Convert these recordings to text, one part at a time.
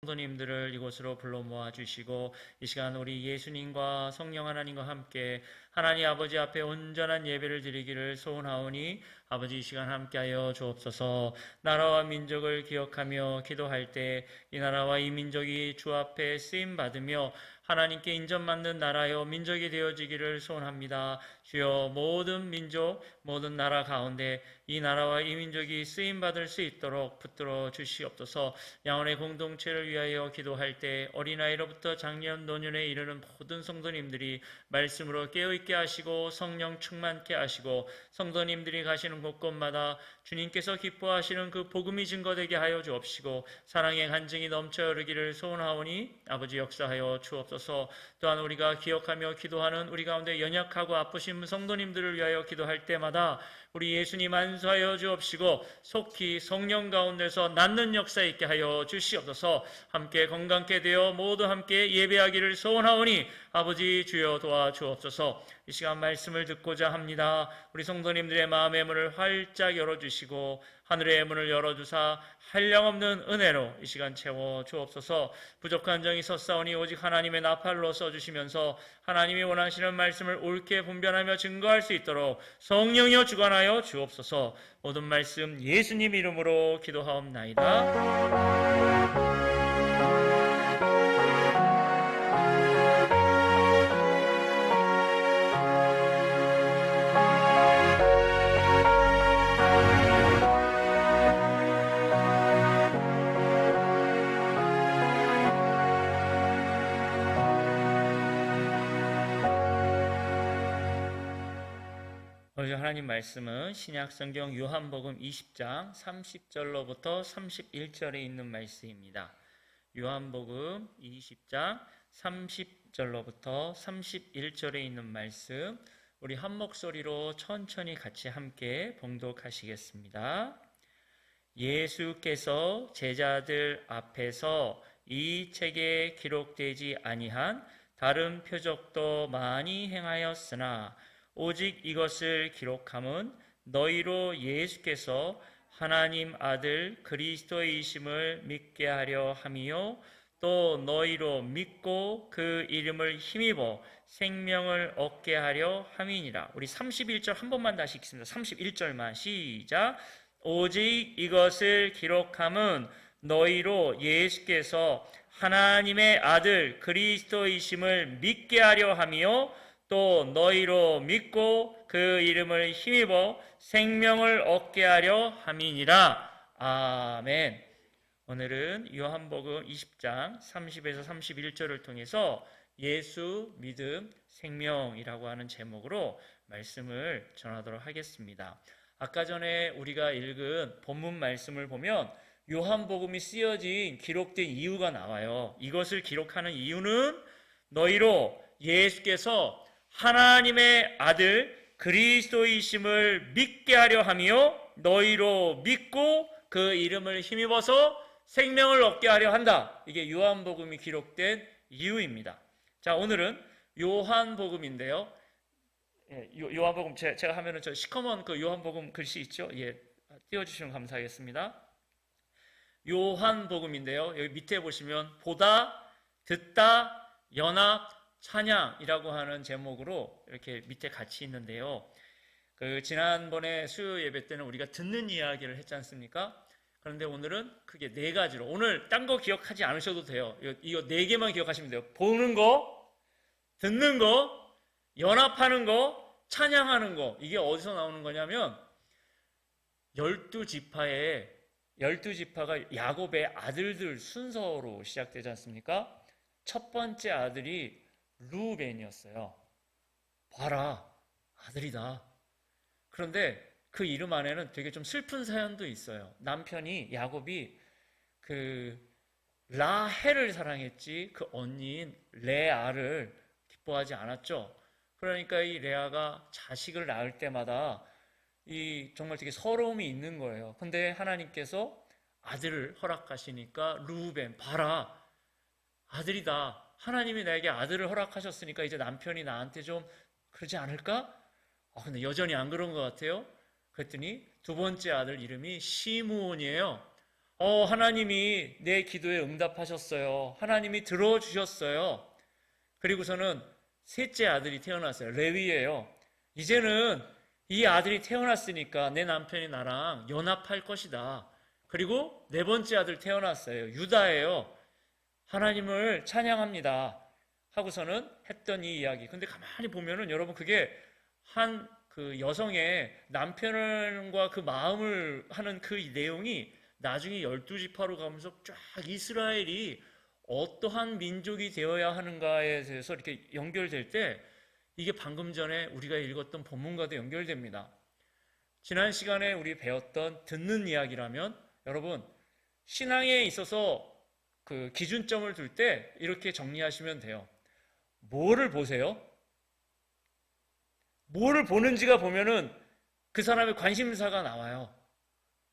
성도님들을 이곳으로 불러 모아 주시고 이 시간 우리 예수님과 성령 하나님과 함께 하나님 아버지 앞에 온전한 예배를 드리기를 소원하오니 아버지 이 시간 함께하여 주옵소서. 나라와 민족을 기억하며 기도할 때 이 나라와 이 민족이 주 앞에 쓰임 받으며 하나님께 인정받는 나라요 민족이 되어지기를 소원합니다. 주여 모든 민족 모든 나라 가운데 이 나라와 이 민족이 쓰임 받을 수 있도록 붙들어 주시옵소서. 양원의 공동체를 위하여 기도할 때 어린아이로부터 장년 노년에 이르는 모든 성도님들이 말씀으로 깨어있게 하시고 성령 충만케 하시고 성도님들이 가시는 곳곳마다 주님께서 기뻐하시는 그 복음이 증거되게 하여 주옵시고 사랑의 간증이 넘쳐 흐르기를 소원하오니 아버지 역사하여 주옵소서. 또한 우리가 기억하며 기도하는 우리 가운데 연약하고 아프신 성도님들을 위하여 기도할 때마다 우리 예수님 안수하여 주옵시고 속히 성령 가운데서 낫는 역사 있게 하여 주시옵소서. 함께 건강케 되어 모두 함께 예배하기를 소원하오니 아버지 주여 도와주옵소서. 이 시간 말씀을 듣고자 합니다. 우리 성도님들의 마음의 문을 활짝 열어주시고 하늘의 문을 열어주사 한량없는 은혜로 이 시간 채워 주옵소서. 부족한 정이 섰사오니 오직 하나님의 나팔로 써주시면서 하나님이 원하시는 말씀을 옳게 분별하며 증거할 수 있도록 성령이여 주관하여 주옵소서. 모든 말씀 예수님 이름으로 기도하옵나이다. 오늘 하나님 말씀은 신약성경 요한복음 20장 30절로부터 31절에 있는 말씀입니다. 요한복음 20장 30절로부터 31절에 있는 말씀 우리 한 목소리로 천천히 같이 함께 봉독하시겠습니다. 예수께서 제자들 앞에서 이 책에 기록되지 아니한 다른 표적도 많이 행하였으나 오직 이것을 기록함은 너희로 예수께서 하나님 아들 그리스도이심을 믿게 하려 함이요 또 너희로 믿고 그 이름을 힘입어 생명을 얻게 하려 함이니라. 우리 31절 한 번만 다시 읽습니다. 31절만 시작. 오직 이것을 기록함은 너희로 예수께서 하나님의 아들 그리스도이심을 믿게 하려 함이요 또 너희로 믿고 그 이름을 힘입어 생명을 얻게 하려 함이니라. 아멘. 오늘은 요한복음 20장 30에서 31절을 통해서 예수, 믿음, 생명이라고 하는 제목으로 말씀을 전하도록 하겠습니다. 아까 전에 우리가 읽은 본문 말씀을 보면 요한복음이 쓰여진 기록된 이유가 나와요. 이것을 기록하는 이유는 너희로 예수께서 하나님의 아들 그리스도이심을 믿게 하려 하며 너희로 믿고 그 이름을 힘입어서 생명을 얻게 하려 한다. 이게 요한복음이 기록된 이유입니다. 자, 오늘은 요한복음인데요. 요한복음 제가 하면은 저 시커먼 그 요한복음 글씨 있죠? 예, 띄워주시면 감사하겠습니다. 요한복음인데요. 여기 밑에 보시면 보다, 듣다, 연합, 찬양이라고 하는 제목으로 이렇게 밑에 같이 있는데요. 지난번에 수요 예배 때는 우리가 듣는 이야기를 했지 않습니까? 그런데 오늘은 크게 네 가지로, 오늘 딴 거 기억하지 않으셔도 돼요. 이거 네 개만 기억하시면 돼요. 보는 거, 듣는 거, 연합하는 거, 찬양하는 거. 이게 어디서 나오는 거냐면 12지파가 야곱의 아들들 순서로 시작되지 않습니까? 첫 번째 아들이 루벤이었어요. 봐라, 아들이다. 그런데 그 이름 안에는 되게 좀 슬픈 사연도 있어요. 남편이 야곱이 라헬을 사랑했지 그 언니인 레아를 기뻐하지 않았죠. 그러니까 이 레아가 자식을 낳을 때마다 정말 되게 서러움이 있는 거예요. 근데 하나님께서 아들을 허락하시니까 루벤, 봐라, 아들이다. 하나님이 나에게 아들을 허락하셨으니까 이제 남편이 나한테 좀 그러지 않을까? 근데 여전히 안 그런 것 같아요. 그랬더니 두 번째 아들 이름이 시므온이에요. 하나님이 내 기도에 응답하셨어요. 하나님이 들어주셨어요. 그리고서는 셋째 아들이 태어났어요. 레위예요. 이제는 이 아들이 태어났으니까 내 남편이 나랑 연합할 것이다. 그리고 네 번째 아들 태어났어요. 유다예요. 하나님을 찬양합니다. 하고서는 했던 이 이야기. 근데 가만히 보면은 여러분 그게 한 그 여성의 남편과 그 마음을 하는 그 내용이 나중에 12지파로 가면서 쫙 이스라엘이 어떠한 민족이 되어야 하는가에 대해서 이렇게 연결될 때 이게 방금 전에 우리가 읽었던 본문과도 연결됩니다. 지난 시간에 우리 배웠던 듣는 이야기라면 여러분 신앙에 있어서 그 기준점을 둘 때 이렇게 정리하시면 돼요. 뭐를 보세요? 뭐를 보는지가 보면은 그 사람의 관심사가 나와요.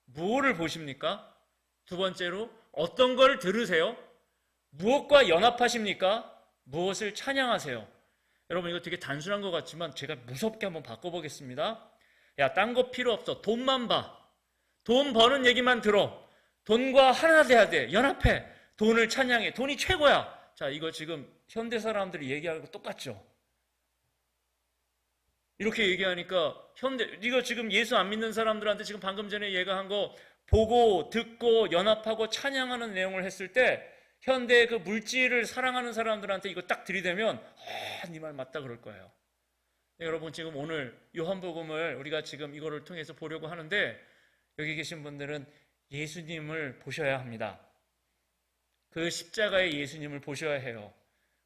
무엇을 보십니까? 두 번째로 어떤 걸 들으세요? 무엇과 연합하십니까? 무엇을 찬양하세요? 여러분 이거 되게 단순한 것 같지만 제가 무섭게 한번 바꿔보겠습니다. 야, 딴 거 필요 없어. 돈만 봐. 돈 버는 얘기만 들어. 돈과 하나 돼야 돼. 연합해. 돈을 찬양해. 돈이 최고야. 자, 이거 지금 현대 사람들이 얘기하는 거 똑같죠? 이렇게 얘기하니까 이거 지금 예수 안 믿는 사람들한테 지금 방금 전에 얘가 한 거 보고 듣고 연합하고 찬양하는 내용을 했을 때 현대 그 물질을 사랑하는 사람들한테 이거 딱 들이대면 네 말 맞다 그럴 거예요. 네, 여러분 지금 오늘 요한복음을 우리가 지금 이거를 통해서 보려고 하는데 여기 계신 분들은 예수님을 보셔야 합니다. 그 십자가의 예수님을 보셔야 해요.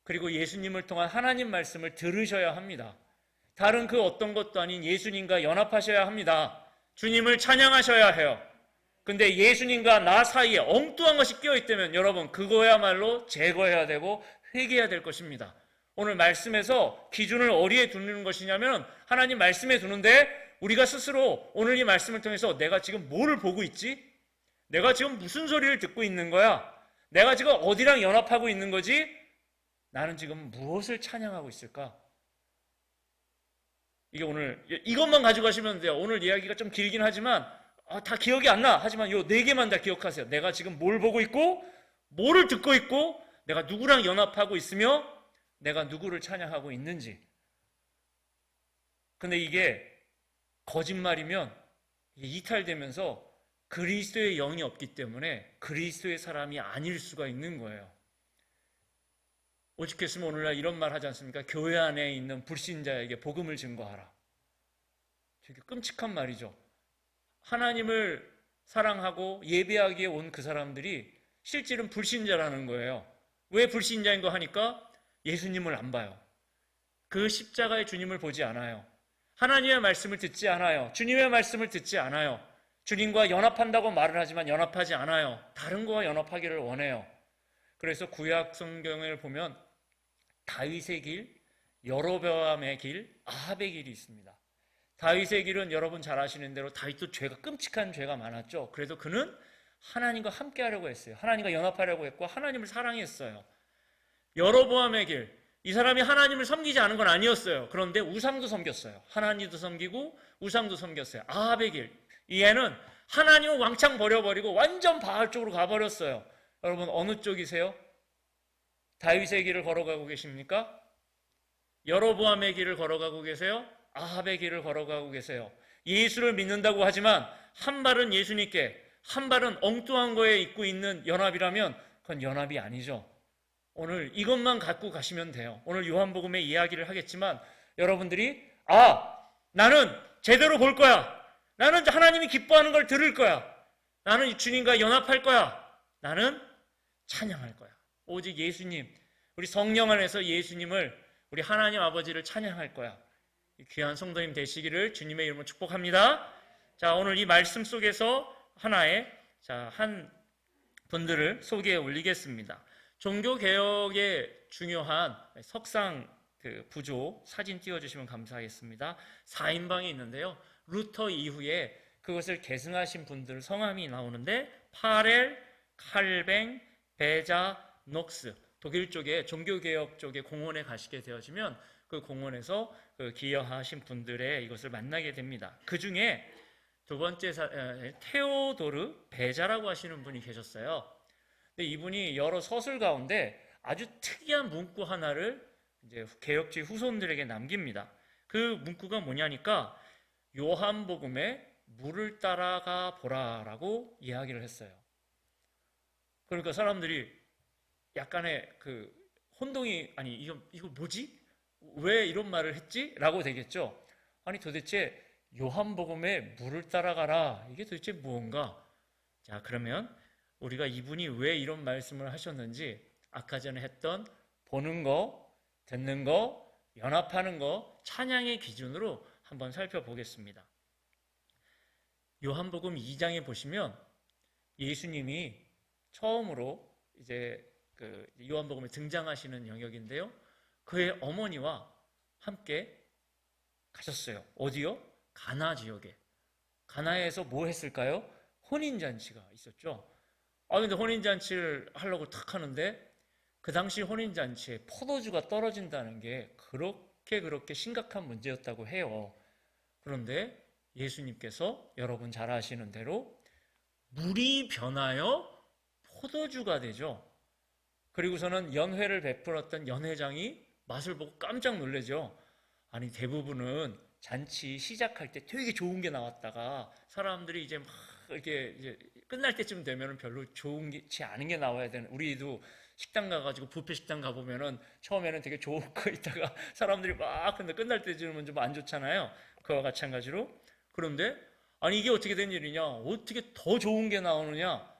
그리고 예수님을 통한 하나님 말씀을 들으셔야 합니다. 다른 그 어떤 것도 아닌 예수님과 연합하셔야 합니다. 주님을 찬양하셔야 해요. 근데 예수님과 나 사이에 엉뚱한 것이 끼어있다면 여러분 그거야말로 제거해야 되고 회개해야 될 것입니다. 오늘 말씀에서 기준을 어디에 두는 것이냐면 하나님 말씀에 두는데 우리가 스스로 오늘 이 말씀을 통해서 내가 지금 뭐를 보고 있지? 내가 지금 무슨 소리를 듣고 있는 거야? 내가 지금 어디랑 연합하고 있는 거지? 나는 지금 무엇을 찬양하고 있을까? 이게 오늘 이것만 가지고 가시면 돼요. 오늘 이야기가 좀 길긴 하지만 다 기억이 안 나. 하지만 요 네 개만 다 기억하세요. 내가 지금 뭘 보고 있고 뭐를 듣고 있고 내가 누구랑 연합하고 있으며 내가 누구를 찬양하고 있는지. 근데 이게 거짓말이면 이탈되면서 그리스도의 영이 없기 때문에 그리스도의 사람이 아닐 수가 있는 거예요. 오직했으면 오늘날 이런 말 하지 않습니까? 교회 안에 있는 불신자에게 복음을 증거하라. 되게 끔찍한 말이죠. 하나님을 사랑하고 예배하기에 온 그 사람들이 실질은 불신자라는 거예요. 왜 불신자인 거 하니까 예수님을 안 봐요. 그 십자가의 주님을 보지 않아요. 하나님의 말씀을 듣지 않아요. 주님의 말씀을 듣지 않아요. 주님과 연합한다고 말을 하지만 연합하지 않아요. 다른 거와 연합하기를 원해요. 그래서 구약 성경을 보면 다윗의 길, 여로보암의 길, 아합의 길이 있습니다. 다윗의 길은 여러분 잘 아시는 대로 다윗도 끔찍한 죄가 많았죠. 그래도 그는 하나님과 함께 하려고 했어요. 하나님과 연합하려고 했고 하나님을 사랑했어요. 여로보암의 길, 이 사람이 하나님을 섬기지 않은 건 아니었어요. 그런데 우상도 섬겼어요. 하나님도 섬기고 우상도 섬겼어요. 아합의 길, 이 애는 하나님을 왕창 버려버리고 완전 바알 쪽으로 가버렸어요. 여러분 어느 쪽이세요? 다윗의 길을 걸어가고 계십니까? 여로보암의 길을 걸어가고 계세요? 아합의 길을 걸어가고 계세요? 예수를 믿는다고 하지만 한 발은 예수님께 한 발은 엉뚱한 거에 있고 있는 연합이라면 그건 연합이 아니죠. 오늘 이것만 갖고 가시면 돼요. 오늘 요한복음의 이야기를 하겠지만 여러분들이 나는 제대로 볼 거야. 나는 하나님이 기뻐하는 걸 들을 거야. 나는 주님과 연합할 거야. 나는 찬양할 거야. 오직 예수님, 우리 성령 안에서 예수님을, 우리 하나님 아버지를 찬양할 거야. 귀한 성도님 되시기를 주님의 이름으로 축복합니다. 자, 오늘 이 말씀 속에서 한 분들을 소개해 올리겠습니다. 종교개혁의 중요한 석상 부조 사진 띄워주시면 감사하겠습니다. 4인방이 있는데요. 루터 이후에 그것을 계승하신 분들 성함이 나오는데 파렐, 칼뱅, 베자, 녹스, 독일 쪽에 종교개혁 쪽에 공원에 가시게 되어지면 그 공원에서 기여하신 분들의 이것을 만나게 됩니다. 그 중에 두 번째 테오도르 베자라고 하시는 분이 계셨어요. 근데 이분이 여러 서술 가운데 아주 특이한 문구 하나를 이제 개혁주의 후손들에게 남깁니다. 그 문구가 뭐냐니까 요한복음에 물을 따라가 보라라고 이야기를 했어요. 그러니까 사람들이 약간의 그 혼동이, 아니 이거 뭐지? 왜 이런 말을 했지? 라고 되겠죠. 아니 도대체 요한복음에 물을 따라가라, 이게 도대체 무언가? 자, 그러면 우리가 이분이 왜 이런 말씀을 하셨는지 아까 전에 했던 보는 거, 듣는 거, 연합하는 거, 찬양의 기준으로 한번 살펴보겠습니다. 요한복음 2장에 보시면 예수님이 처음으로 이제 그 요한복음에 등장하시는 영역인데요. 그의 어머니와 함께 가셨어요. 어디요? 가나 지역에. 가나에서 뭐 했을까요? 혼인잔치가 있었죠. 근데 혼인잔치를 하려고 탁 하는데 그 당시 혼인잔치에 포도주가 떨어진다는 게 그렇게 심각한 문제였다고 해요. 그런데 예수님께서 여러분 잘 아시는 대로 물이 변하여 포도주가 되죠. 그리고서는 연회를 베풀었던 연회장이 맛을 보고 깜짝 놀라죠. 아니, 대부분은 잔치 시작할 때 되게 좋은 게 나왔다가 사람들이 이제 막 이렇게 이제 끝날 때쯤 되면 별로 좋지 않은 게 나와야 되는, 우리도 식당 가가지고 뷔페 식당 가보면은 처음에는 되게 좋은 거 있다가 사람들이 막 근데 끝날 때쯤은 좀 안 좋잖아요. 그와 마찬가지로. 그런데 아니 이게 어떻게 된 일이냐? 어떻게 더 좋은 게 나오느냐?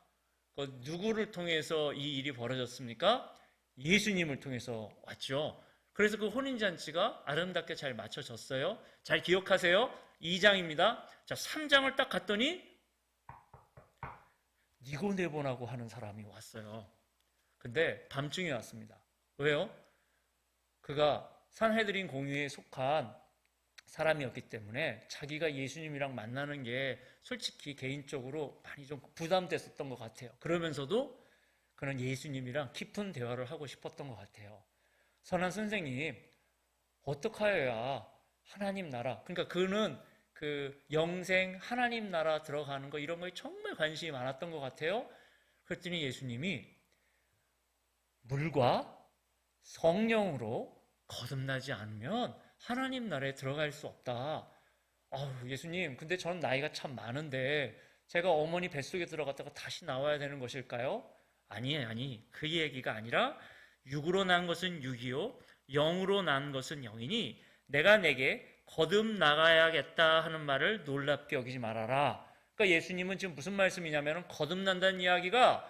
누구를 통해서 이 일이 벌어졌습니까? 예수님을 통해서 왔죠. 그래서 그 혼인잔치가 아름답게 잘 맞춰졌어요. 잘 기억하세요. 2장입니다. 자, 3장을 딱 갔더니 니고데모라고 하는 사람이 왔어요. 근데 밤중에 왔습니다. 왜요? 그가 산헤드린 공회에 속한 사람이었기 때문에 자기가 예수님이랑 만나는 게 솔직히 개인적으로 많이 좀 부담됐었던 것 같아요. 그러면서도 그는 예수님이랑 깊은 대화를 하고 싶었던 것 같아요. 선한 선생님, 어떻게 하여야 하나님 나라, 그러니까 그는 그 영생 하나님 나라 들어가는 거 이런 거에 정말 관심이 많았던 것 같아요. 그랬더니 예수님이 물과 성령으로 거듭나지 않으면 하나님 나라에 들어갈 수 없다. 예수님, 근데 전 나이가 참 많은데 제가 어머니 뱃속에 들어갔다가 다시 나와야 되는 것일까요? 아니, 그 얘기가 아니라 육으로 난 것은 육이요 영으로 난 것은 영이니 내가 내게 거듭나가야겠다 하는 말을 놀랍게 여기지 말아라. 그러니까 예수님은 지금 무슨 말씀이냐면 거듭난다는 이야기가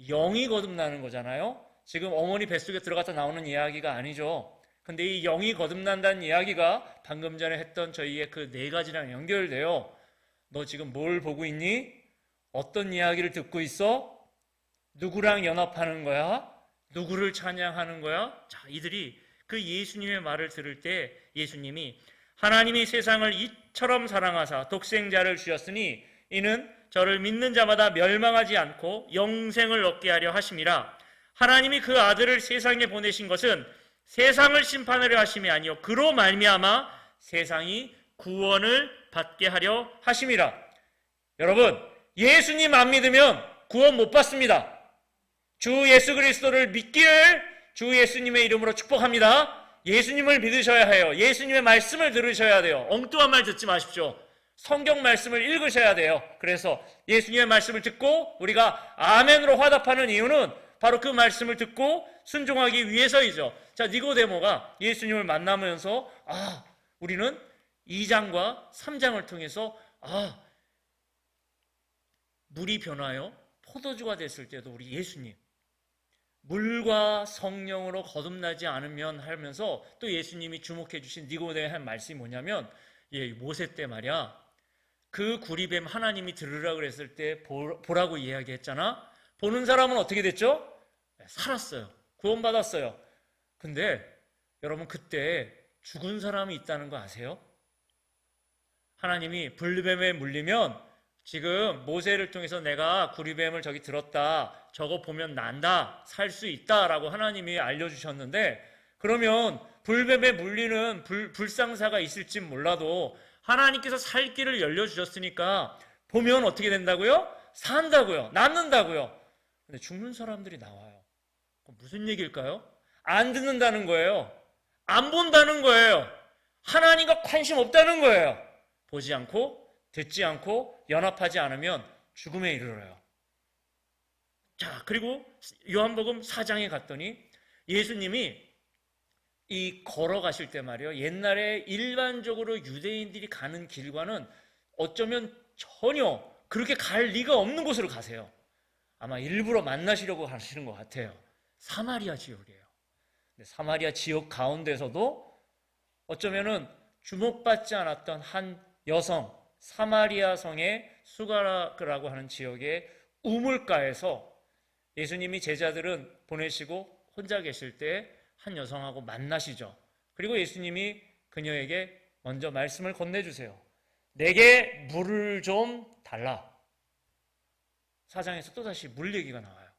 영이 거듭나는 거잖아요. 지금 어머니 뱃속에 들어갔다 나오는 이야기가 아니죠. 근데 이 영이 거듭난다는 이야기가 방금 전에 했던 저희의 그 네 가지랑 연결돼요. 너 지금 뭘 보고 있니? 어떤 이야기를 듣고 있어? 누구랑 연합하는 거야? 누구를 찬양하는 거야? 자, 이들이 그 예수님의 말을 들을 때 예수님이 하나님이 세상을 이처럼 사랑하사 독생자를 주셨으니 이는 저를 믿는 자마다 멸망하지 않고 영생을 얻게 하려 하심이라. 하나님이 그 아들을 세상에 보내신 것은 세상을 심판하려 하심이 아니요 그로 말미암아 세상이 구원을 받게 하려 하심이라. 여러분, 예수님 안 믿으면 구원 못 받습니다. 주 예수 그리스도를 믿기를 주 예수님의 이름으로 축복합니다. 예수님을 믿으셔야 해요. 예수님의 말씀을 들으셔야 돼요. 엉뚱한 말 듣지 마십시오. 성경 말씀을 읽으셔야 돼요. 그래서 예수님의 말씀을 듣고 우리가 아멘으로 화답하는 이유는 바로 그 말씀을 듣고 순종하기 위해서이죠. 자, 니고데모가 예수님을 만나면서 우리는 2장과 3장을 통해서 물이 변하여 포도주가 됐을 때도 우리 예수님 물과 성령으로 거듭나지 않으면 하면서 또 예수님이 주목해 주신 니고데모에 한 말씀이 뭐냐면 모세 때 말이야 그 구리뱀 하나님이 들으라 그랬을 때 보라고 이야기했잖아. 보는 사람은 어떻게 됐죠? 살았어요. 구원받았어요. 근데 여러분 그때 죽은 사람이 있다는 거 아세요? 하나님이 불뱀에 물리면 지금 모세를 통해서 내가 구리뱀을 저기 들었다. 저거 보면 난다. 살 수 있다라고 하나님이 알려주셨는데 그러면 불뱀에 물리는 불상사가 있을지 몰라도 하나님께서 살 길을 열려주셨으니까 보면 어떻게 된다고요? 산다고요. 낫는다고요. 근데 죽는 사람들이 나와요. 무슨 얘기일까요? 안 듣는다는 거예요. 안 본다는 거예요. 하나님과 관심 없다는 거예요. 보지 않고 듣지 않고 연합하지 않으면 죽음에 이르러요. 자, 그리고 요한복음 4장에 갔더니 예수님이 이 걸어가실 때 말이요, 옛날에 일반적으로 유대인들이 가는 길과는 어쩌면 전혀 그렇게 갈 리가 없는 곳으로 가세요. 아마 일부러 만나시려고 하시는 것 같아요. 사마리아 지역이에요. 근데 사마리아 지역 가운데서도 어쩌면은 주목받지 않았던 한 여성, 사마리아 성의 수가라고 하는 지역의 우물가에서 예수님이 제자들은 보내시고 혼자 계실 때 한 여성하고 만나시죠. 그리고 예수님이 그녀에게 먼저 말씀을 건네주세요. 내게 물을 좀 달라. 사장에서 또다시 물 얘기가 나와요.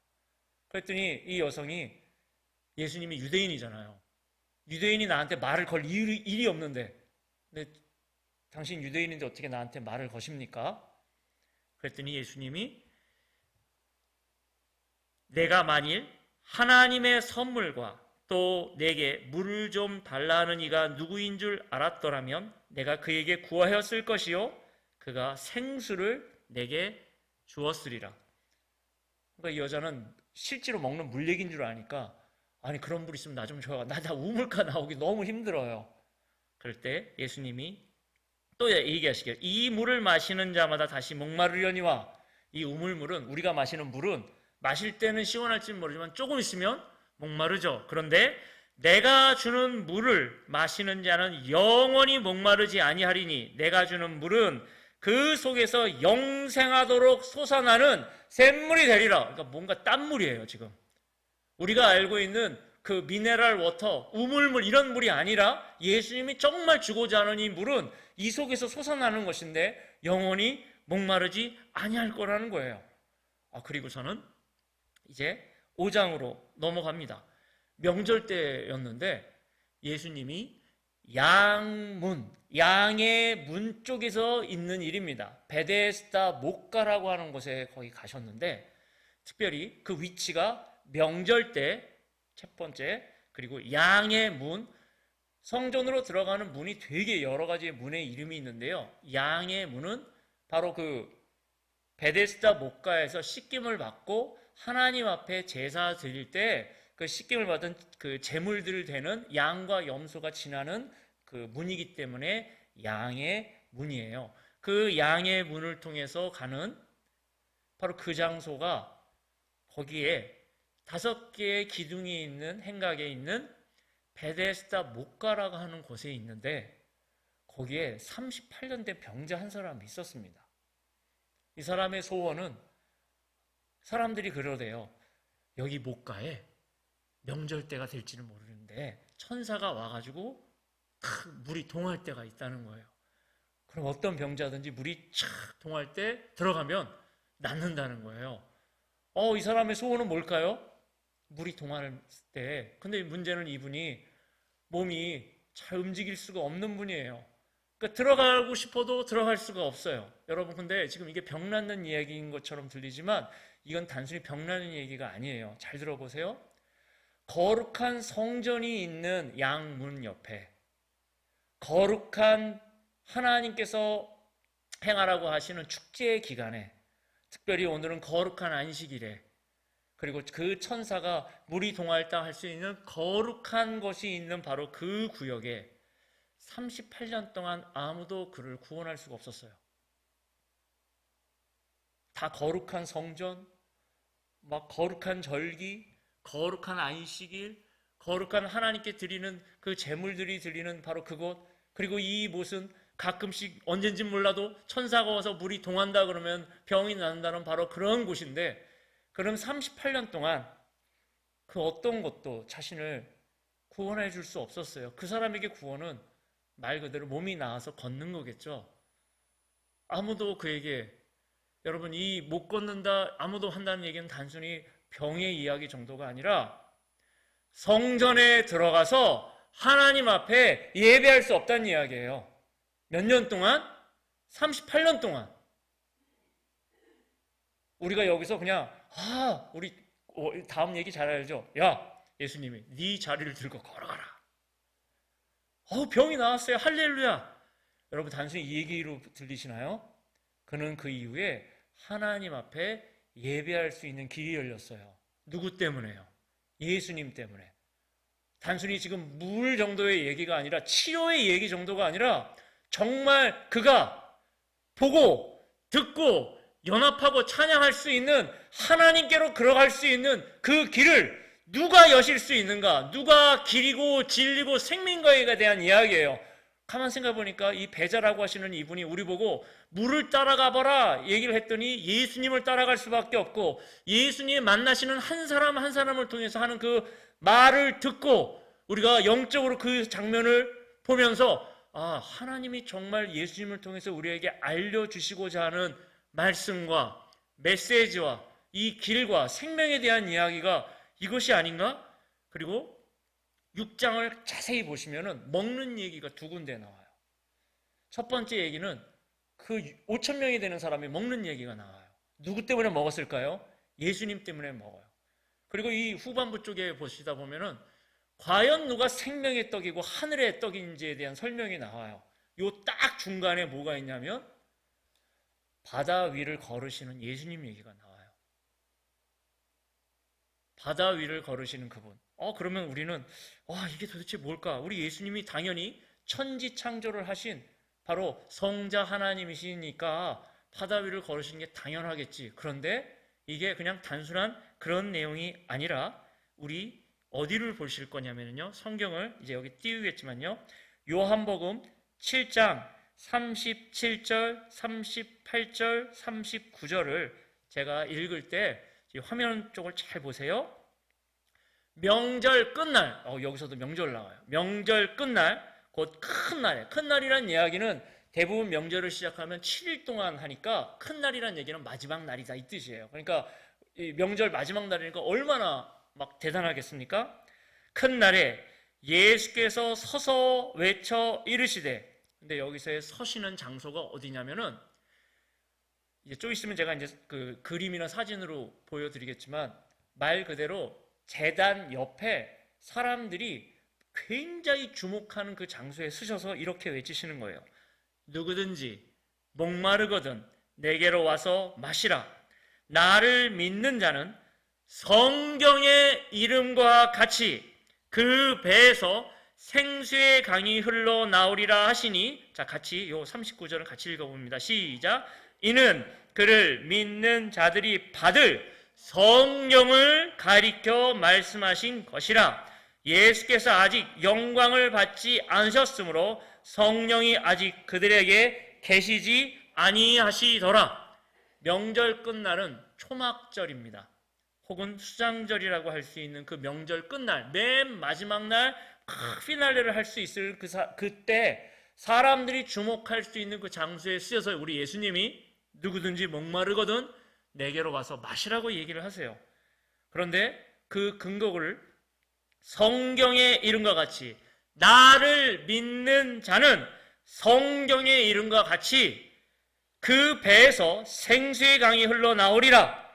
그랬더니 이 여성이, 예수님이 유대인이잖아요. 유대인이 나한테 말을 걸 일이 없는데, 근데 당신 유대인인데 어떻게 나한테 말을 거십니까? 그랬더니 예수님이 내가 만일 하나님의 선물과 또 내게 물을 좀 달라 하는 이가 누구인 줄 알았더라면 내가 그에게 구하였을 것이요 그가 생수를 내게 주었으리라. 그러니까 이 여자는 실제로 먹는 물 얘기인 줄 아니까, 아니 그런 물 있으면 나 좀 줘요. 나 우물가 나오기 너무 힘들어요. 그럴 때 예수님이 또 얘기하시길, 이 물을 마시는 자마다 다시 목마르려니와, 이 우물물은, 우리가 마시는 물은 마실 때는 시원할지는 모르지만 조금 있으면 목마르죠. 그런데 내가 주는 물을 마시는 자는 영원히 목마르지 아니하리니 내가 주는 물은 그 속에서 영생하도록 솟아나는 샘물이 되리라. 그러니까 뭔가 딴물이에요. 지금 우리가 알고 있는 그 미네랄 워터, 우물물 이런 물이 아니라 예수님이 정말 주고자 하는 이 물은 이 속에서 솟아나는 것인데 영원히 목마르지 아니할 거라는 거예요. 그리고서는 이제 5장으로 넘어갑니다. 명절 때였는데 예수님이 양의 문 쪽에서 있는 일입니다. 베데스다 목가라고 하는 곳에 거기 가셨는데, 특별히 그 위치가 명절 때 첫 번째, 그리고 양의 문, 성전으로 들어가는 문이 되게 여러 가지의 문의 이름이 있는데요. 양의 문은 바로 그 베데스다 목가에서 씻김을 받고 하나님 앞에 제사 드릴 때 그 씻김을 받은 그 제물들을 대는 양과 염소가 지나는 그 문이기 때문에 양의 문이에요. 그 양의 문을 통해서 가는 바로 그 장소가, 거기에 5개의 기둥이 있는 행각에 있는 베데스다 목가라고 하는 곳에 있는데, 거기에 38년 된 병자 한 사람이 있었습니다. 이 사람의 소원은, 사람들이 그러대요. 여기 목가에 명절 때가 될지는 모르는데 천사가 와가지고 물이 동할 때가 있다는 거예요. 그럼 어떤 병자든지 물이 착 동할 때 들어가면 낫는다는 거예요. 이 사람의 소원은 뭘까요? 물이 동할 때. 근데 문제는 이분이 몸이 잘 움직일 수가 없는 분이에요. 그러니까 들어가고 싶어도 들어갈 수가 없어요. 여러분, 근데 지금 이게 병 낫는 이야기인 것처럼 들리지만 이건 단순히 병 낫는 얘기가 아니에요. 잘 들어보세요. 거룩한 성전이 있는 양문 옆에, 거룩한 하나님께서 행하라고 하시는 축제 기간에, 특별히 오늘은 거룩한 안식일에, 그리고 그 천사가 물이 동할 때 할 수 있는 거룩한 것이 있는 바로 그 구역에 38년 동안 아무도 그를 구원할 수가 없었어요. 다 거룩한 성전, 막 거룩한 절기, 거룩한 안식일, 거룩한 하나님께 드리는 그 제물들이 드리는 바로 그곳, 그리고 이 못은 가끔씩 언젠지 몰라도 천사가 와서 물이 동한다 그러면 병이 낫는다는 바로 그런 곳인데, 그럼 38년 동안 그 어떤 것도 자신을 구원해 줄 수 없었어요. 그 사람에게 구원은 말 그대로 몸이 나아서 걷는 거겠죠. 아무도 그에게, 여러분, 이 못 걷는다 아무도 한다는 얘기는 단순히 병의 이야기 정도가 아니라 성전에 들어가서 하나님 앞에 예배할 수 없다는 이야기예요. 몇 년 동안? 38년 동안. 우리가 여기서 그냥 우리 다음 얘기 잘 알죠? 야, 예수님이 네 자리를 들고 걸어가라. 병이 나았어요. 할렐루야. 여러분 단순히 이 얘기로 들리시나요? 그는 그 이후에 하나님 앞에 예배할 수 있는 길이 열렸어요. 누구 때문에요? 예수님 때문에. 단순히 지금 물 정도의 얘기가 아니라, 치료의 얘기 정도가 아니라, 정말 그가 보고 듣고 연합하고 찬양할 수 있는, 하나님께로 걸어갈 수 있는 그 길을 누가 여실 수 있는가? 누가 길이고 진리고 생명과에 대한 이야기예요. 가만 생각해 보니까 이 배자라고 하시는 이분이 우리 보고 물을 따라가 봐라 얘기를 했더니 예수님을 따라갈 수밖에 없고, 예수님 만나시는 한 사람 한 사람을 통해서 하는 그 말을 듣고 우리가 영적으로 그 장면을 보면서 하나님이 정말 예수님을 통해서 우리에게 알려주시고자 하는 말씀과 메시지와 이 길과 생명에 대한 이야기가 이것이 아닌가? 그리고 6장을 자세히 보시면은 먹는 얘기가 두 군데 나와요. 첫 번째 얘기는 그 5천 명이 되는 사람이 먹는 얘기가 나와요. 누구 때문에 먹었을까요? 예수님 때문에 먹어요. 그리고 이 후반부 쪽에 보시다 보면은 과연 누가 생명의 떡이고 하늘의 떡인지에 대한 설명이 나와요. 요 딱 중간에 뭐가 있냐면 바다 위를 걸으시는 예수님 얘기가 나와요. 바다 위를 걸으시는 그분. 그러면 우리는 이게 도대체 뭘까? 우리 예수님이 당연히 천지 창조를 하신 바로 성자 하나님이시니까 바다 위를 걸으시는 게 당연하겠지. 그런데 이게 그냥 단순한 그런 내용이 아니라 우리 어디를 보실 거냐면요. 성경을 이제 여기 띄우겠지만요. 요한복음 7장 37절, 38절, 39절을 제가 읽을 때 화면 쪽을 잘 보세요. 명절 끝날, 여기서도 명절 나와요. 명절 끝날, 곧 큰 날에, 큰 날이란 이야기는 대부분 명절을 시작하면 7일 동안 하니까 큰 날이란 얘기는 마지막 날이다 이 뜻이에요. 그러니까 이 명절 마지막 날이니까 얼마나 막 대단하겠습니까? 큰 날에 예수께서 서서 외쳐 이르시되, 근데 여기서의 서시는 장소가 어디냐면은 이제 좀 있으면 제가 이제 그 그림이나 사진으로 보여드리겠지만 말 그대로 제단 옆에 사람들이 굉장히 주목하는 그 장소에 서셔서 이렇게 외치시는 거예요. 누구든지 목마르거든 내게로 와서 마시라. 나를 믿는 자는 성경의 이름과 같이 그 배에서 생수의 강이 흘러나오리라 하시니, 자 같이 요 39절은 같이 읽어봅니다. 시작. 이는 그를 믿는 자들이 받을 성령을 가리켜 말씀하신 것이라. 예수께서 아직 영광을 받지 않으셨으므로 성령이 아직 그들에게 계시지 아니하시더라. 명절 끝날은 초막절입니다. 혹은 수장절이라고 할 수 있는 그 명절 끝날, 맨 마지막 날 피날레를 할 수 있을 그때 사람들이 주목할 수 있는 그 장소에 쓰여서 우리 예수님이 누구든지 목마르거든 내게로 와서 마시라고 얘기를 하세요. 그런데 그 근거를 성경의 이름과 같이, 나를 믿는 자는 성경의 이름과 같이 그 배에서 생수의 강이 흘러나오리라.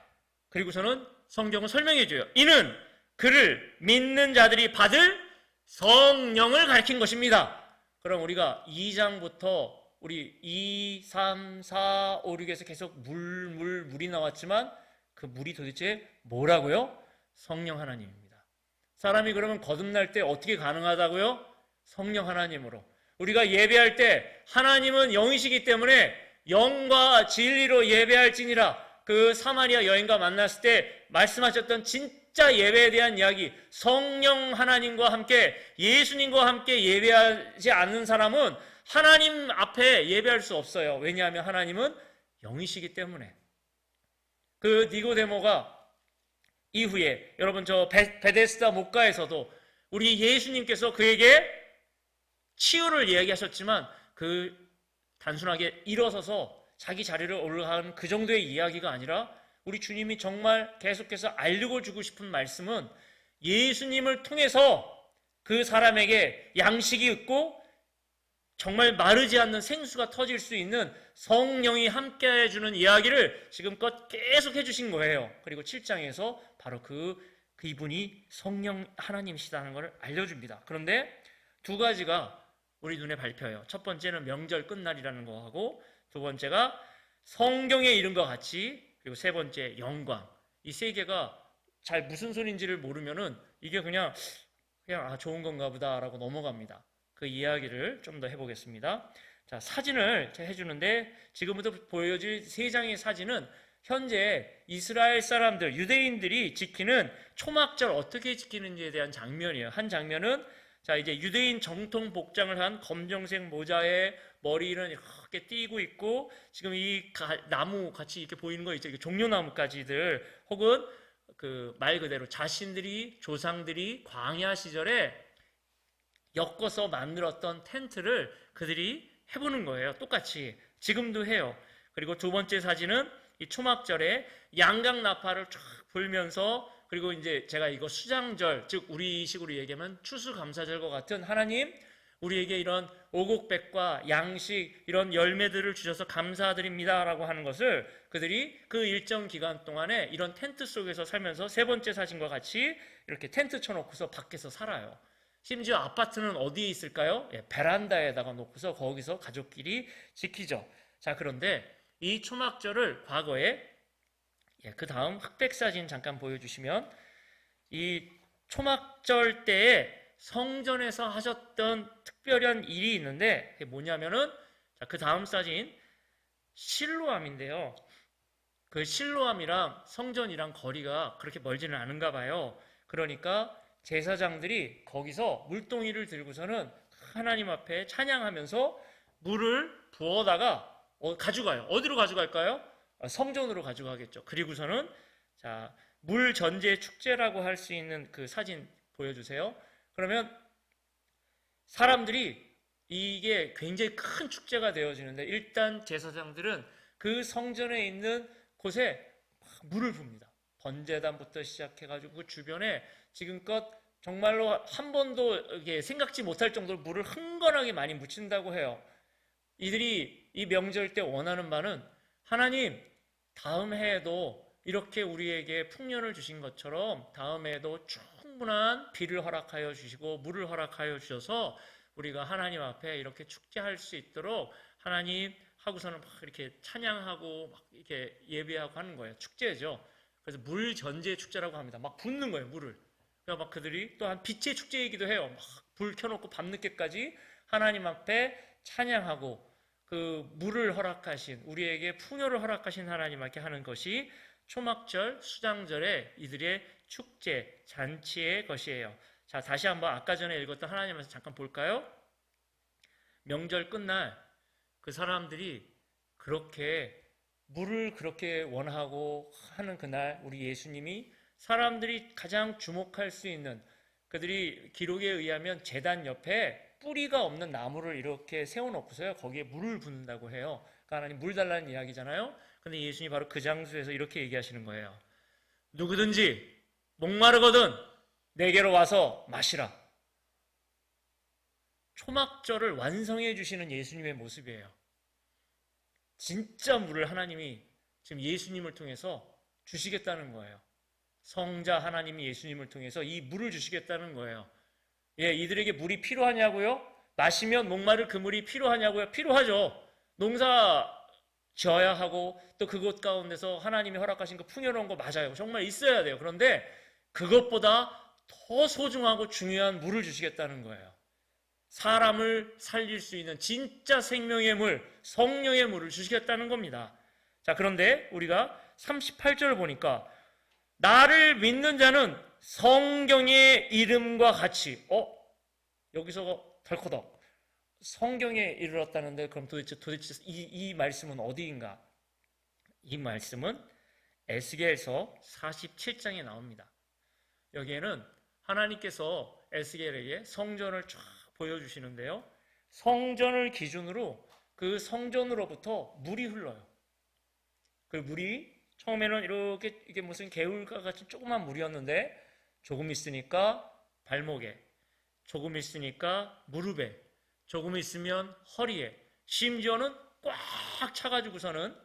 그리고서는 성경은 설명해 줘요. 이는 그를 믿는 자들이 받을 성령을 가리킨 것입니다. 그럼 우리가 2장부터 우리 2, 3, 4, 5, 6에서 계속 물이 나왔지만 그 물이 도대체 뭐라고요? 성령 하나님입니다. 사람이 그러면 거듭날 때 어떻게 가능하다고요? 성령 하나님으로. 우리가 예배할 때 하나님은 영이시기 때문에 영과 진리로 예배할지니라. 그 사마리아 여인과 만났을 때 말씀하셨던 진짜 예배에 대한 이야기, 성령 하나님과 함께 예수님과 함께 예배하지 않는 사람은 하나님 앞에 예배할 수 없어요. 왜냐하면 하나님은 영이시기 때문에. 그 니고데모가 이후에 여러분 저 베데스다 목가에서도 우리 예수님께서 그에게 치유를 이야기하셨지만 그 단순하게 일어서서 자기 자리를 올라가는 그 정도의 이야기가 아니라 우리 주님이 정말 계속해서 알리고 주고 싶은 말씀은 예수님을 통해서 그 사람에게 양식이 있고 정말 마르지 않는 생수가 터질 수 있는 성령이 함께 해주는 이야기를 지금껏 계속 해주신 거예요. 그리고 7장에서 바로 이분이 성령 하나님이시다는 것을 알려줍니다. 그런데 두 가지가 우리 눈에 밟혀요. 첫 번째는 명절 끝날이라는 거하고, 두 번째가 성경의 이름과 같이, 그리고 세 번째 영광. 이 세 개가 잘 무슨 소리인지를 모르면은 이게 그냥 좋은 건가 보다라고 넘어갑니다. 그 이야기를 좀 더 해보겠습니다. 자, 사진을 제가 해주는데 지금부터 보여줄 세 장의 사진은 현재 이스라엘 사람들, 유대인들이 지키는 초막절 어떻게 지키는지에 대한 장면이에요. 한 장면은 자, 이제 유대인 정통 복장을 한 검정색 모자에 머리는 이렇게 띄고 있고, 지금 이 나무 같이 이렇게 보이는 거 있죠. 이게 종려나무까지들, 혹은 그 말 그대로 자신들이, 조상들이 광야 시절에 엮어서 만들었던 텐트를 그들이 해보는 거예요. 똑같이. 지금도 해요. 그리고 두 번째 사진은 이 초막절에 양각 나팔을 쫙 불면서, 그리고 이제 제가 이거 수장절, 즉 우리식으로 얘기하면 추수감사절과 같은 하나님 우리에게 이런 오곡백과 양식, 이런 열매들을 주셔서 감사드립니다라고 하는 것을 그들이 그 일정 기간 동안에 이런 텐트 속에서 살면서, 세 번째 사진과 같이 이렇게 텐트 쳐놓고서 밖에서 살아요. 심지어 아파트는 어디에 있을까요? 베란다에다가 놓고서 거기서 가족끼리 지키죠. 자, 그런데 이 초막절을 과거에, 그 다음 흑백 사진 잠깐 보여주시면, 이 초막절 때에 성전에서 하셨던 특별한 일이 있는데, 그게 뭐냐면은, 그 다음 사진 실로암인데요. 그 실로암이랑 성전이랑 거리가 그렇게 멀지는 않은가 봐요. 그러니까 제사장들이 거기서 물동이를 들고서는 하나님 앞에 찬양하면서 물을 부어다가 가져가요. 어디로 가져갈까요? 성전으로 가져가겠죠. 그리고서는 자, 물 전제 축제라고 할 수 있는 그 사진 보여주세요. 그러면 사람들이, 이게 굉장히 큰 축제가 되어지는데, 일단 제사장들은 그 성전에 있는 곳에 물을 붓니다. 번제단부터 시작해가지고 그 주변에 지금껏 정말로 한 번도 생각지 못할 정도로 물을 흥건하게 많이 묻힌다고 해요. 이들이 이 명절 때 원하는 바는, 하나님, 다음 해에도 이렇게 우리에게 풍년을 주신 것처럼 다음 해에도 충분한 비를 허락하여 주시고 물을 허락하여 주셔서 우리가 하나님 앞에 이렇게 축제할 수 있도록 하나님 하고서는 막 이렇게 찬양하고 막 이렇게 예배하고 하는 거예요. 축제죠. 그래서 물 전제 축제라고 합니다. 막 붓는 거예요, 물을. 그러니까 막 그들이 또한 빛의 축제이기도 해요. 막 불 켜놓고 밤늦게까지 하나님 앞에 찬양하고, 그 물을 허락하신, 우리에게 풍요를 허락하신 하나님 앞에 하는 것이 초막절, 수장절의 이들의 축제, 잔치의 것이에요. 자, 다시 한번 아까 전에 읽었던 하나님 말씀 잠깐 볼까요? 명절 끝날 그 사람들이 그렇게 물을 그렇게 원하고 하는 그날, 우리 예수님이 사람들이 가장 주목할 수 있는, 그들이 기록에 의하면 제단 옆에 뿌리가 없는 나무를 이렇게 세워놓고서요, 거기에 물을 붓는다고 해요. 그러니까 하나님 물 달라는 이야기잖아요. 근데 예수님이 바로 그 장소에서 이렇게 얘기하시는 거예요. 누구든지 목마르거든 내게로 와서 마시라. 초막절을 완성해 주시는 예수님의 모습이에요. 진짜 물을 하나님이 지금 예수님을 통해서 주시겠다는 거예요. 성자 하나님이 예수님을 통해서 이 물을 주시겠다는 거예요. 이들에게 물이 필요하냐고요? 마시면 목마를 그 물이 필요하냐고요? 필요하죠. 농사 지어야 하고, 또 그곳 가운데서 하나님이 허락하신 그 풍요로운 거 맞아요. 정말 있어야 돼요. 그런데 그것보다 더 소중하고 중요한 물을 주시겠다는 거예요. 사람을 살릴 수 있는 진짜 생명의 물, 성령의 물을 주시겠다는 겁니다. 자, 그런데 우리가 38절을 보니까, 나를 믿는 자는 성경의 이름과 같이, 여기서 덜커덕 성경에 이르렀다는데, 그럼 도대체 이 말씀은 어디인가? 이 말씀은 에스겔서 47장에 나옵니다. 여기에는 하나님께서 에스겔에게 성전을 쫙 보여주시는데요, 성전을 기준으로 그 성전으로부터 물이 흘러요. 그 물이 처음에는 이렇게, 이게 무슨 개울가 같은 조그만 물이었는데, 조금 있으니까 발목에, 조금 있으니까 무릎에, 조금 있으면 허리에, 심지어는 꽉 차가지고서는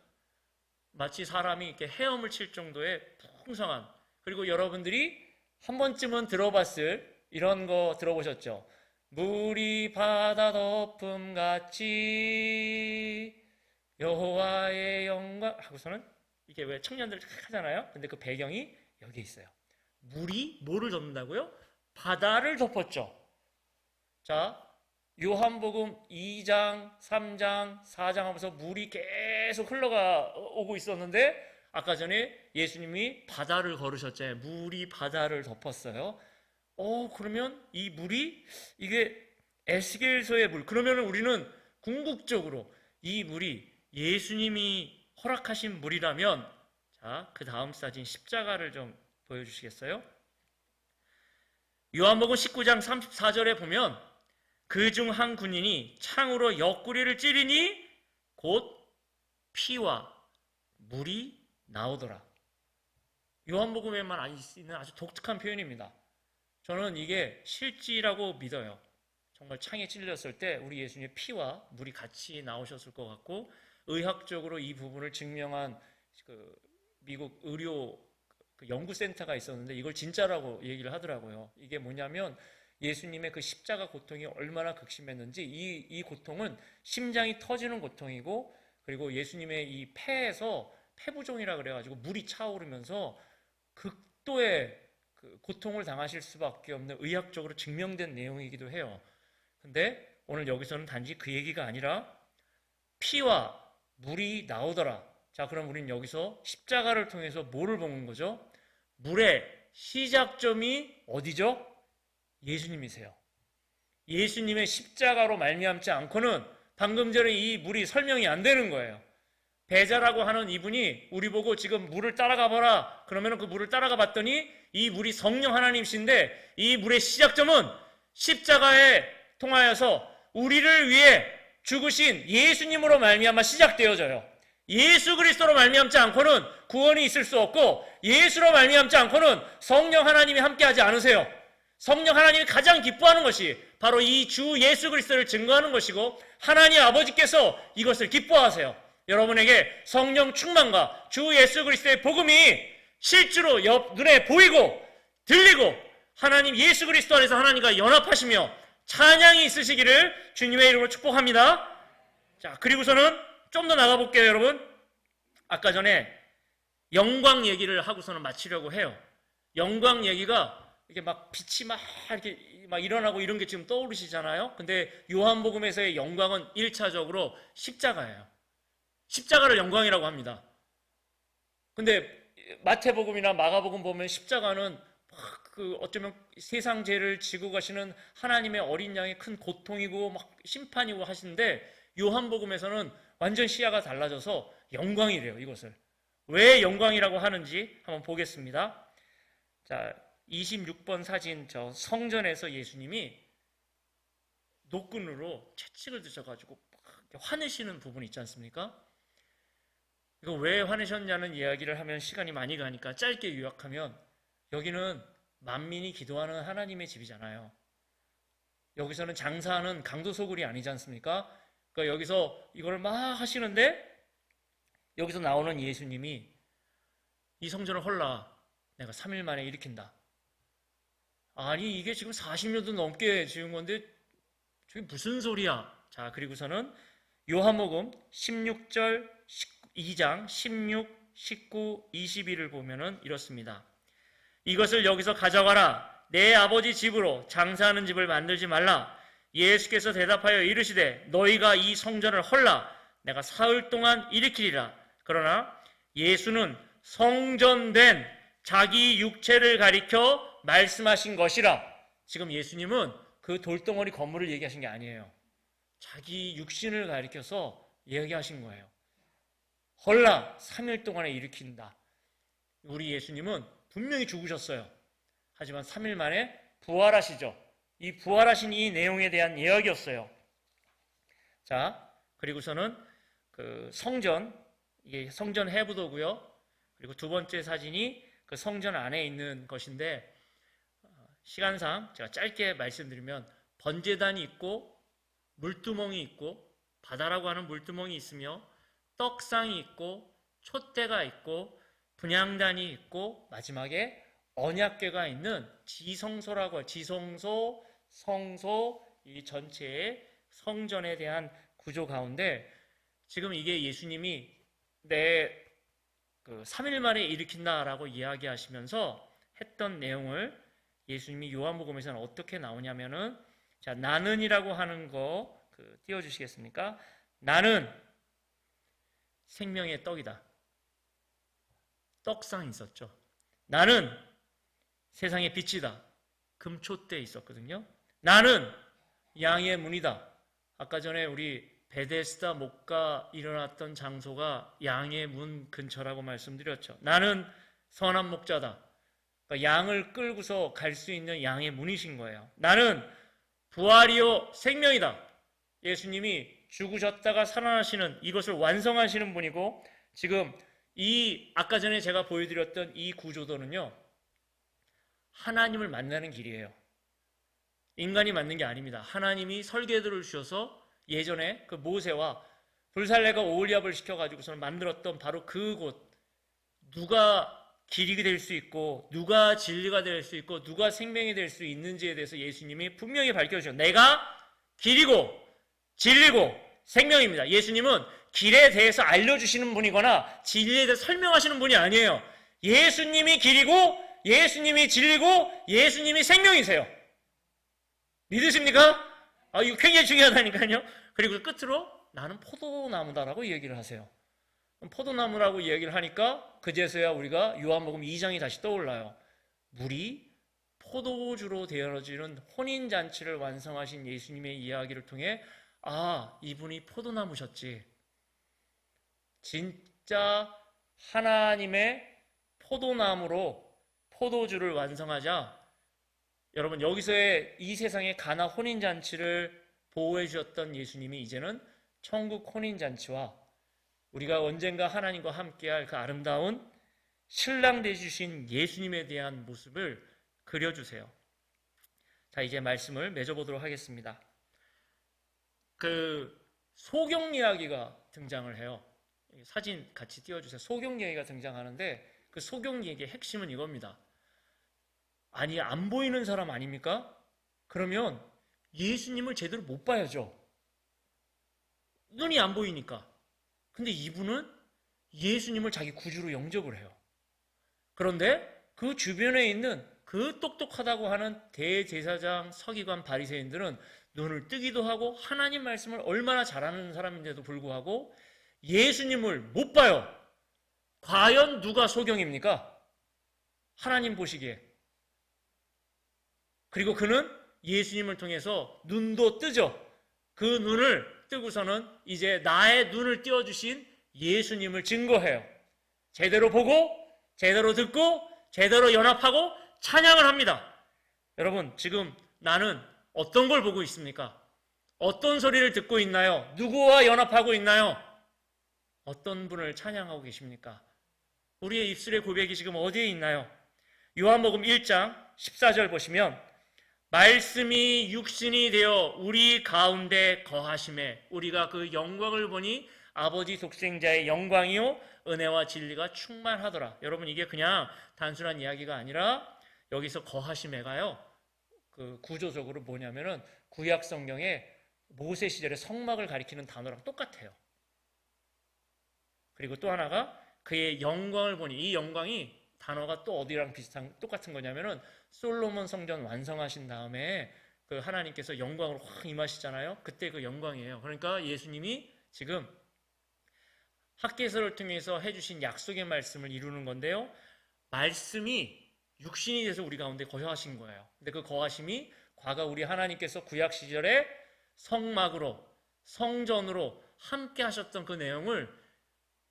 마치 사람이 이렇게 헤엄을 칠 정도의 풍성한, 그리고 여러분들이 한 번쯤은 들어봤을 이런 거 들어보셨죠? 물이 바다 덮음같이 여호와의 영광 하고서는 이게 왜 청년들 하잖아요. 근데 그 배경이 여기에 있어요. 물이 뭐를 덮는다고요? 바다를 덮었죠. 자, 요한복음 2장, 3장, 4장 하면서 물이 계속 흘러가 오고 있었는데 아까 전에 예수님이 바다를 걸으셨잖아요. 물이 바다를 덮었어요. 그러면 이 물이 이게 에스겔서의 물. 그러면 우리는 궁극적으로 이 물이 예수님이 허락하신 물이라면, 자, 그 다음 사진 십자가를 좀 보여주시겠어요? 요한복음 19장 34절에 보면 그 중 한 군인이 창으로 옆구리를 찌르니 곧 피와 물이 나오더라. 요한복음에만 있는 아주 독특한 표현입니다. 저는 이게 실지라고 믿어요. 정말 창에 찔렸을 때 우리 예수님의 피와 물이 같이 나오셨을 것 같고, 의학적으로 이 부분을 증명한 그 미국 의료 연구센터가 있었는데 이걸 진짜라고 얘기를 하더라고요. 이게 뭐냐면 예수님의 그 십자가 고통이 얼마나 극심했는지, 이 고통은 심장이 터지는 고통이고, 그리고 예수님의 이 폐에서 폐부종이라 그래가지고 물이 차오르면서 극도의 그 고통을 당하실 수밖에 없는 의학적으로 증명된 내용이기도 해요. 근데 오늘 여기서는 단지 그 얘기가 아니라 피와 물이 나오더라. 자, 그럼 우리는 여기서 십자가를 통해서 뭐를 보는 거죠? 물의 시작점이 어디죠? 예수님이세요. 예수님의 십자가로 말미암지 않고는 방금 전에 이 물이 설명이 안 되는 거예요. 배자라고 하는 이분이 우리 보고 지금 물을 따라가 봐라. 그러면 그 물을 따라가 봤더니 이 물이 성령 하나님이신데 이 물의 시작점은 십자가에 통하여서 우리를 위해 죽으신 예수님으로 말미암아 시작되어져요. 예수 그리스도로 말미암지 않고는 구원이 있을 수 없고, 예수로 말미암지 않고는 성령 하나님이 함께하지 않으세요. 성령 하나님이 가장 기뻐하는 것이 바로 이 주 예수 그리스도를 증거하는 것이고, 하나님 아버지께서 이것을 기뻐하세요. 여러분에게 성령 충만과 주 예수 그리스도의 복음이 실제로 눈에 보이고 들리고 하나님 예수 그리스도 안에서 하나님과 연합하시며 찬양이 있으시기를 주님의 이름으로 축복합니다. 자, 그리고서는 좀 더 나가볼게요, 여러분. 아까 전에 영광 얘기를 하고서는 마치려고 해요. 영광 얘기가 이게 막 빛이 이렇게 일어나고 이런 게 지금 떠오르시잖아요. 근데 요한복음에서의 영광은 1차적으로 십자가예요. 십자가를 영광이라고 합니다. 근데 마태복음이나 마가복음 보면 십자가는 어쩌면 세상 죄를 지고 가시는 하나님의 어린 양의 큰 고통이고 심판이고 하시는데, 요한복음에서는 완전 시야가 달라져서 영광이래요. 이것을 왜 영광이라고 하는지 한번 보겠습니다. 자, 26번 사진, 저 성전에서 예수님이 노끈으로 채찍을 드셔가지고 화내시는 부분이 있지 않습니까? 이거 왜 화내셨냐는 이야기를 하면 시간이 많이 가니까 짧게 요약하면, 여기는 만민이 기도하는 하나님의 집이잖아요. 여기서는 장사하는 강도소굴이 아니지 않습니까? 그러니까 여기서 이걸 막 하시는데, 여기서 나오는 예수님이 이 성전을 헐라 내가 3일 만에 일으킨다. 아니, 이게 지금 40년도 넘게 지은 건데 저게 무슨 소리야? 자, 그리고서는 요한복음 16절 2장 16, 19, 21을 보면은 이렇습니다. 이것을 여기서 가져가라. 내 아버지 집으로 장사하는 집을 만들지 말라. 예수께서 대답하여 이르시되 너희가 이 성전을 헐라 내가 사흘 동안 일으키리라. 그러나 예수는 성전된 자기 육체를 가리켜 말씀하신 것이라. 지금 예수님은 그 돌덩어리 건물을 얘기하신 게 아니에요. 자기 육신을 가리켜서 얘기하신 거예요. 헐라 3일 동안에 일으킨다. 우리 예수님은 분명히 죽으셨어요. 하지만 3일 만에 부활하시죠. 이 부활하신 이 내용에 대한 이야기였어요. 자, 그리고서는 그 성전, 이게 성전 해부도고요. 그리고 두 번째 사진이 그 성전 안에 있는 것인데, 시간상 제가 짧게 말씀드리면 번제단이 있고 물두멍이 있고 바다라고 하는 물두멍이 있으며 떡상이 있고 촛대가 있고 분향단이 있고 마지막에 언약궤가 있는 지성소라고 해요. 지성소, 성소, 이 전체의 성전에 대한 구조 가운데 지금 이게 예수님이 내 3일 만에 일으킨다라고 이야기하시면서 했던 내용을 예수님이 요한복음에서는 어떻게 나오냐면은 자, 나는이라고 하는 거 띄워주시겠습니까? 나는 생명의 떡이다. 떡상 있었죠. 나는 세상의 빛이다. 금초대에 있었거든요. 나는 양의 문이다. 아까 전에 우리 베데스다 목가 일어났던 장소가 양의 문 근처라고 말씀드렸죠. 나는 선한 목자다. 그러니까 양을 끌고서 갈 수 있는 양의 문이신 거예요. 나는 부활이요 생명이다. 예수님이 죽으셨다가 살아나시는 이것을 완성하시는 분이고 지금 이 아까 전에 제가 보여드렸던 이 구조도는요. 하나님을 만나는 길이에요. 인간이 만든 게 아닙니다. 하나님이 설계도를 주셔서 예전에 그 모세와 불살레가 오홀리압을 시켜가지고서 만들었던 바로 그곳 누가 길이 될 수 있고 누가 진리가 될 수 있고 누가 생명이 될 수 있는지에 대해서 예수님이 분명히 밝혀주셨어요. 내가 길이고 진리고 생명입니다. 예수님은 길에 대해서 알려주시는 분이거나 진리에 대해서 설명하시는 분이 아니에요. 예수님이 길이고 예수님이 진리고 예수님이 생명이세요. 믿으십니까? 이거 굉장히 중요하다니까요. 그리고 끝으로 나는 포도나무다라고 얘기를 하세요. 포도나무라고 얘기를 하니까 그제서야 우리가 요한복음 2장이 다시 떠올라요. 물이 포도주로 되어지는 혼인잔치를 완성하신 예수님의 이야기를 통해 이분이 포도나무셨지. 진짜 하나님의 포도나무로 포도주를 완성하자 여러분 여기서의 이 세상의 가나 혼인잔치를 보호해 주셨던 예수님이 이제는 천국 혼인잔치와 우리가 언젠가 하나님과 함께할 그 아름다운 신랑 되주신 예수님에 대한 모습을 그려주세요. 자, 이제 말씀을 맺어보도록 하겠습니다. 소경 이야기가 등장을 해요. 사진 같이 띄워주세요. 소경 이야기가 등장하는데 그 소경 이야기의 핵심은 이겁니다. 아니, 안 보이는 사람 아닙니까? 그러면 예수님을 제대로 못 봐야죠. 눈이 안 보이니까. 근데 이분은 예수님을 자기 구주로 영접을 해요. 그런데 그 주변에 있는 그 똑똑하다고 하는 대제사장, 서기관, 바리새인들은 눈을 뜨기도 하고 하나님 말씀을 얼마나 잘하는 사람인데도 불구하고 예수님을 못 봐요. 과연 누가 소경입니까? 하나님 보시기에. 그리고 그는 예수님을 통해서 눈도 뜨죠. 그 눈을 뜨고서는 이제 나의 눈을 띄워주신 예수님을 증거해요. 제대로 보고 제대로 듣고 제대로 연합하고 찬양을 합니다. 여러분 지금 나는 어떤 걸 보고 있습니까? 어떤 소리를 듣고 있나요? 누구와 연합하고 있나요? 어떤 분을 찬양하고 계십니까? 우리의 입술의 고백이 지금 어디에 있나요? 요한복음 1장 14절 보시면 말씀이 육신이 되어 우리 가운데 거하심에 우리가 그 영광을 보니 아버지 독생자의 영광이요 은혜와 진리가 충만하더라. 여러분 이게 그냥 단순한 이야기가 아니라 여기서 거하심에가요 그 구조적으로 뭐냐면은 구약 성경에 모세 시절의 성막을 가리키는 단어랑 똑같아요. 그리고 또 하나가 그의 영광을 보니 이 영광이 단어가 또 어디랑 똑같은 거냐면은 솔로몬 성전 완성하신 다음에 그 하나님께서 영광으로 확 임하시잖아요. 그때 그 영광이에요. 그러니까 예수님이 지금 학개서를 통해서 해주신 약속의 말씀을 이루는 건데요. 말씀이 육신이 돼서 우리 가운데 거하신 거예요. 근데 그 거하심이 과거 우리 하나님께서 구약 시절에 성막으로 성전으로 함께 하셨던 그 내용을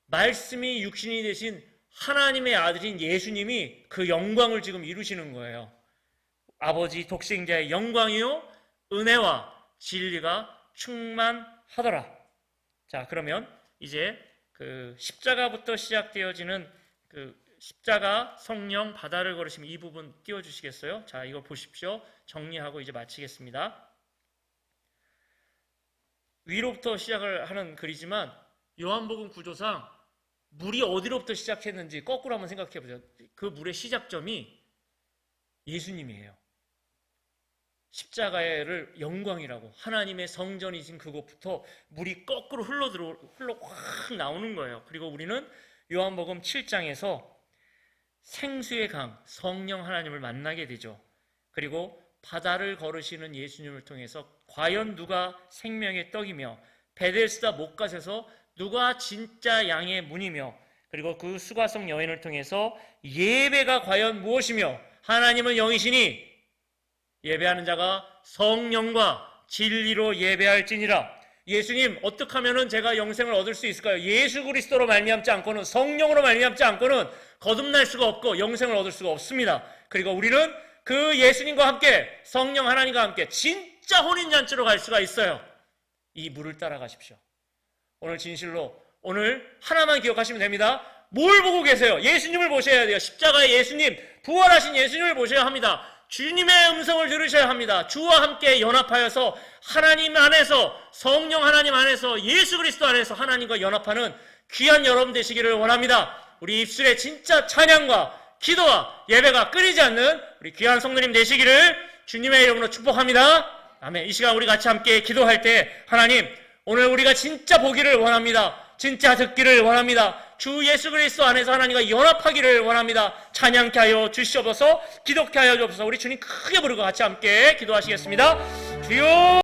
말씀이 육신이 되신 하나님의 아들인 예수님이 그 영광을 지금 이루시는 거예요. 아버지 독생자의 영광이요 은혜와 진리가 충만하더라. 자, 그러면 이제 그 십자가부터 시작되어지는 그 십자가, 성령, 바다를 걸으시면 이 부분 띄워주시겠어요? 자, 이거 보십시오. 정리하고 이제 마치겠습니다. 위로부터 시작을 하는 글이지만 요한복음 구조상 물이 어디로부터 시작했는지 거꾸로 한번 생각해 보세요. 그 물의 시작점이 예수님이에요. 십자가를 영광이라고 하나님의 성전이신 그곳부터 물이 거꾸로 흘러 확 나오는 거예요. 그리고 우리는 요한복음 7장에서 생수의 강 성령 하나님을 만나게 되죠. 그리고 바다를 걸으시는 예수님을 통해서 과연 누가 생명의 떡이며 베데스다 못갓에서 누가 진짜 양의 문이며 그리고 그 수가성 여인을 통해서 예배가 과연 무엇이며 하나님은 영이시니 예배하는 자가 성령과 진리로 예배할지니라. 예수님 어떻게 하면은 제가 영생을 얻을 수 있을까요? 예수 그리스도로 말미암지 않고는 성령으로 말미암지 않고는 거듭날 수가 없고 영생을 얻을 수가 없습니다. 그리고 우리는 그 예수님과 함께 성령 하나님과 함께 진짜 혼인잔치로 갈 수가 있어요. 이 물을 따라가십시오. 오늘 진실로 오늘 하나만 기억하시면 됩니다. 뭘 보고 계세요? 예수님을 보셔야 돼요. 십자가의 예수님, 부활하신 예수님을 보셔야 합니다. 주님의 음성을 들으셔야 합니다. 주와 함께 연합하여서 하나님 안에서 성령 하나님 안에서 예수 그리스도 안에서 하나님과 연합하는 귀한 여러분 되시기를 원합니다. 우리 입술에 진짜 찬양과 기도와 예배가 끊이지 않는 우리 귀한 성도님 되시기를 주님의 이름으로 축복합니다. 아멘. 이 시간 우리 같이 함께 기도할 때 하나님 오늘 우리가 진짜 보기를 원합니다. 진짜 듣기를 원합니다. 주 예수 그리스도 안에서 하나님과 연합하기를 원합니다. 찬양케 하여 주시옵소서. 기도케 하여 주옵소서. 우리 주님 크게 부르고 같이 함께 기도하시겠습니다. 주여